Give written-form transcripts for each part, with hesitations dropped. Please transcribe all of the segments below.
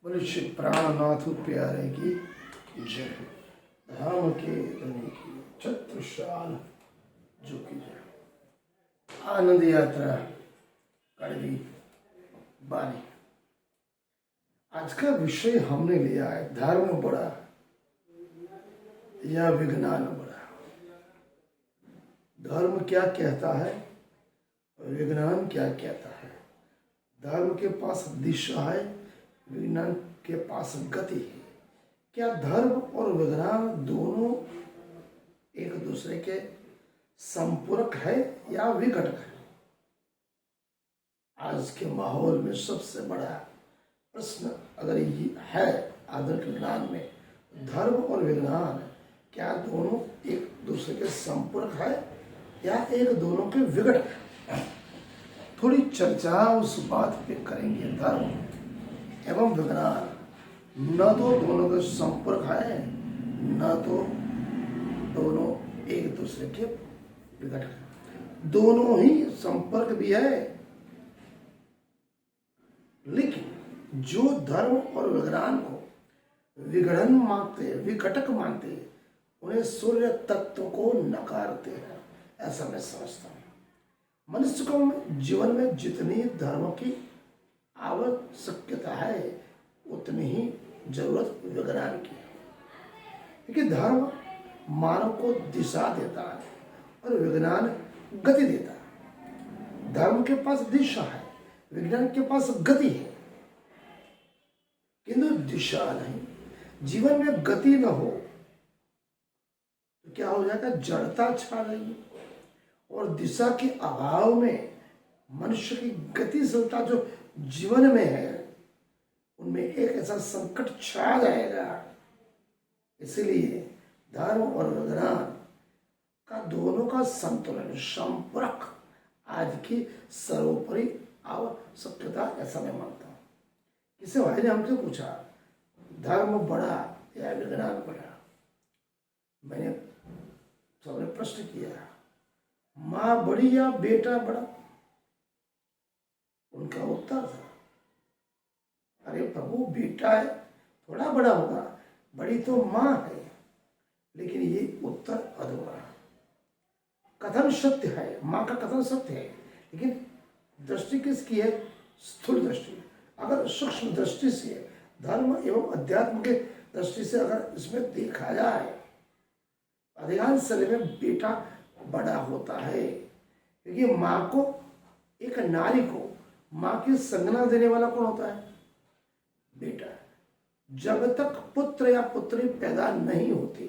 बोले श्री प्राणनाथ प्यारे की जय। धाम के धनी की छत्रसाल जो की जय। आनंद यात्रा कड़वी बानी। आज का विषय हमने लिया है धर्म बड़ा या विज्ञान बड़ा। धर्म क्या कहता है, विज्ञान क्या कहता है। धर्म के पास दिशा है, विज्ञान के पास गति है। क्या धर्म और विज्ञान दोनों एक दूसरे के संपूरक है या विघटक है? आज के माहौल में सबसे बड़ा प्रश्न अगर ये है आधुनिक विज्ञान में, धर्म और विज्ञान क्या दोनों एक दूसरे के संपूरक है या एक दोनों के विघटक है? थोड़ी चर्चा उस बात पे करेंगे। धर्म एवं विज्ञान न तो दोनों के संपर्क है, न तो दोनों एक दूसरे के विघटक है। दोनों ही संपर्क भी है, लेकिन जो धर्म और विज्ञान को विघटन मानते, विघटक मानते, उन्हें सूर्य तत्व को नकारते हैं, ऐसा मैं समझता हूँ। मनुष्य को जीवन में जितनी धर्म की आवश्यकता है उतनी ही जरूरत विज्ञान की है, क्योंकि धर्म मानव को दिशा देता है और विज्ञान गति देता है। धर्म के पास दिशा है, विज्ञान के पास गति है, किंतु दिशा नहीं। जीवन में गति न हो तो क्या हो जाएगा, जड़ता छा जाएगी। और दिशा के अभाव में मनुष्य की गतिशीलता जो जीवन में है उनमें एक ऐसा संकट छा जाएगा। इसलिए धर्म और विज्ञान का दोनों का संतुलन, संपर्क आज की सर्वोपरि आवश्यकता, ऐसा मैं मानता हूँ। किसी भाई ने हमसे पूछा धर्म बड़ा या विज्ञान बड़ा। मैंने सबने प्रश्न किया माँ बड़ी या बेटा बड़ा? उनका उत्तर था, अरे प्रभु बेटा है थोड़ा बड़ा होगा, बड़ी तो माँ है। लेकिन ये उत्तर अधूरा। कथन सत्य है, माँ का कथन सत्य है, लेकिन दृष्टि किसकी है? स्थूल दृष्टि। अगर सूक्ष्म दृष्टि से, धर्म एवं अध्यात्म के दृष्टि से अगर इसमें देखा जाए, अधिकांश समय में बेटा बड़ा होता है, क्योंकि माँ को, एक नारी को माँ की संज्ञा देने वाला कौन होता है? बेटा। जब तक पुत्र या पुत्री पैदा नहीं होती,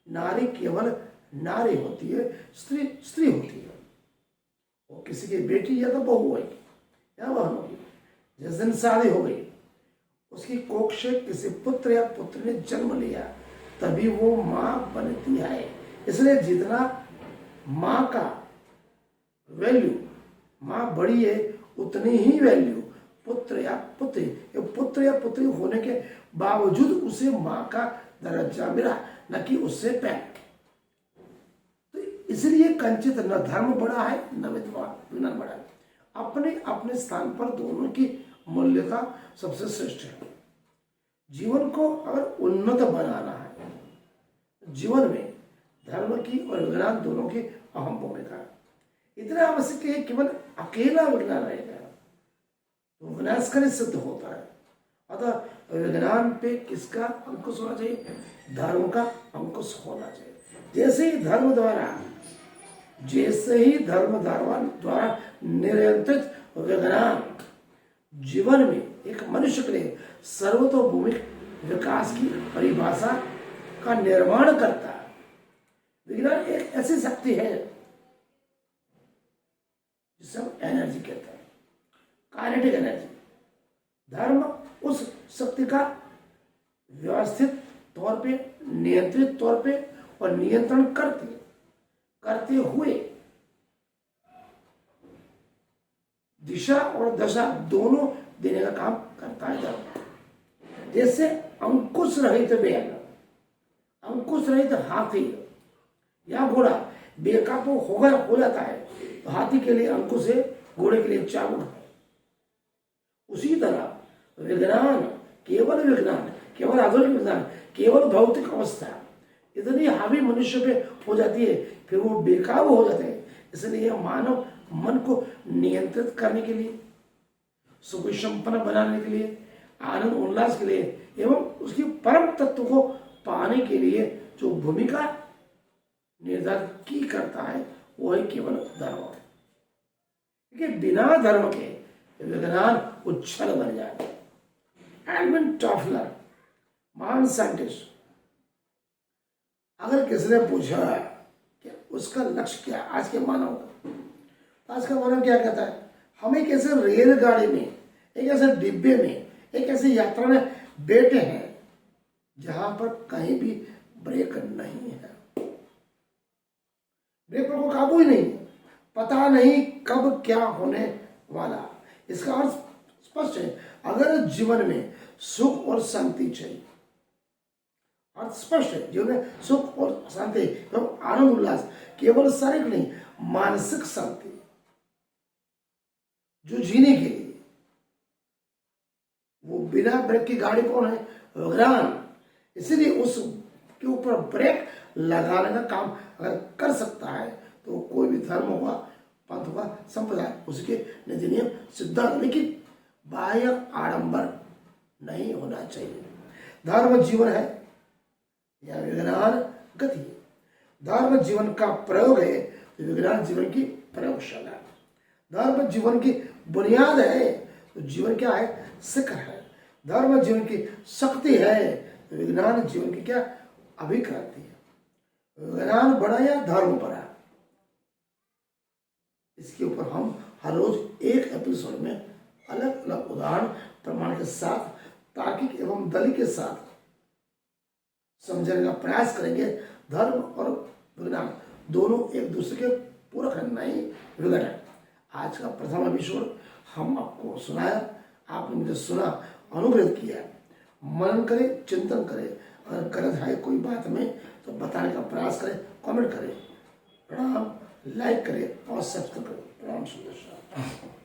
नारी केवल नारी होती है, स्त्री स्त्री होती है। वो किसी की बेटी या तो बहू होगी या बहन होगी। जिस दिन शादी हो गई, उसकी कोख से किसी पुत्र या पुत्री ने जन्म लिया, तभी वो माँ बनती है। इसलिए जितना माँ का वैल्यू, माँ बड़ी है, उतनी ही वैल्यू पुत्र या पुत्री होने के बावजूद उसे माँ का दर्जा मिला, न कि उससे पहले। तो इसलिए कंचित न धर्म बड़ा है न विज्ञान बड़ा है। अपने अपने स्थान पर दोनों की मूल्यता सबसे श्रेष्ठ है। जीवन को अगर उन्नत बनाना है, जीवन में धर्म की और विज्ञान दोनों की अहम भूमिका है। इतना आवश्यक है, केवल अकेला विज्ञान रहेगा तो विनाशकारी सिद्ध होता है। अतः विज्ञान पे किसका अंकुश होना चाहिए? धर्म का अंकुश होना चाहिए। जैसे ही धर्म द्वारा नियंत्रित विज्ञान जीवन में एक मनुष्य के लिए सर्वतोभूमिक विकास की परिभाषा का निर्माण करता है। विज्ञान एक ऐसी शक्ति है जिसे हम एनर्जी कहते हैं, काइनेटिक एनर्जी। धर्म उस शक्ति का व्यवस्थित तौर पे, नियंत्रित तौर पे और नियंत्रण करते हुए दिशा और दशा दोनों देने का काम करता है धर्म। जैसे अंकुश रहित बैल, अंकुश रहित हाथी या घोड़ा बेकाबू हो जाता है, तो हाथी के लिए अंकुश है घोड़े के लिए चाबुक है। उसी तरह विज्ञान, केवल विज्ञान, केवल आधुनिक विज्ञान, केवल भौतिक अवस्था इतनी हावी मनुष्य पे हो जाती है, फिर वो बेकाबू हो जाते हैं। इसलिए मानव मन को नियंत्रित करने के लिए, सुख संपन्न बनाने के लिए, आनंद उल्लास के लिए एवं उसकी परम तत्व को पाने के लिए जो भूमिका निर्धारित की करता है वो है केवल धर्म। क्योंकि बिना धर्म के विज्ञान उच्छल बन जाए। एडमंड टॉफलर, महान साइंटिस्ट, अगर किसी ने पूछा कि उसका लक्ष्य क्या आज के मानव का, तो आज का मानव क्या कहता है? हम एक ऐसे रेलगाड़ी में, एक ऐसे डिब्बे में, एक ऐसी यात्रा में बैठे हैं जहां पर कहीं भी ब्रेक नहीं है। ब्रेक पर कोई काबू ही नहीं, पता नहीं कब क्या होने वाला। इसका अर्थ स्पष्ट है। अगर जीवन में सुख और शांति चाहिए, अर्थ स्पष्ट है, जीवन में सुख और शांति एवं आनंद उल्लास, केवल शारीरिक नहीं, मानसिक शांति जो जीने के लिए, वो बिना ब्रेक की गाड़ी कौन है? विज्ञान। इसीलिए उसके ऊपर ब्रेक लगाने का काम अगर कर सकता है तो कोई भी धर्म होगा, पंथ होगा, संप्रदाय, उसके नीति नियम सिद्धांत, लेकिन बाह्य आडंबर नहीं होना चाहिए। धर्म जीवन है या विज्ञान गति है। धर्म जीवन का प्रयोग है तो विज्ञान जीवन की प्रयोगशाला है। धर्म जीवन की बुनियाद है तो जीवन क्या है? शिखर है। धर्म जीवन की शक्ति है तो विज्ञान जीवन की क्या? अभिक्रांति है। विज्ञान बड़ा या धर्म बड़ा, इसके ऊपर हम हर रोज एक एपिसोड में अलग अलग उदाहरण प्रमाण के साथ, तार्किक एवं दलील के साथ समझने का प्रयास करेंगे। धर्म और विज्ञान दोनों एक दूसरे के पूरक नहीं, विघटन है। आज का प्रथम एपिसोड हम आपको सुनाया, आपने मुझे सुना, अनुग्रहित किया। मनन करें, चिंतन करें, अगर गलत है कोई बात में तो बताने का प्रयास करें, कमेंट करें, प्रणाम, लाइक करें और सब्सक्राइब करें। प्रणाम सुंदर।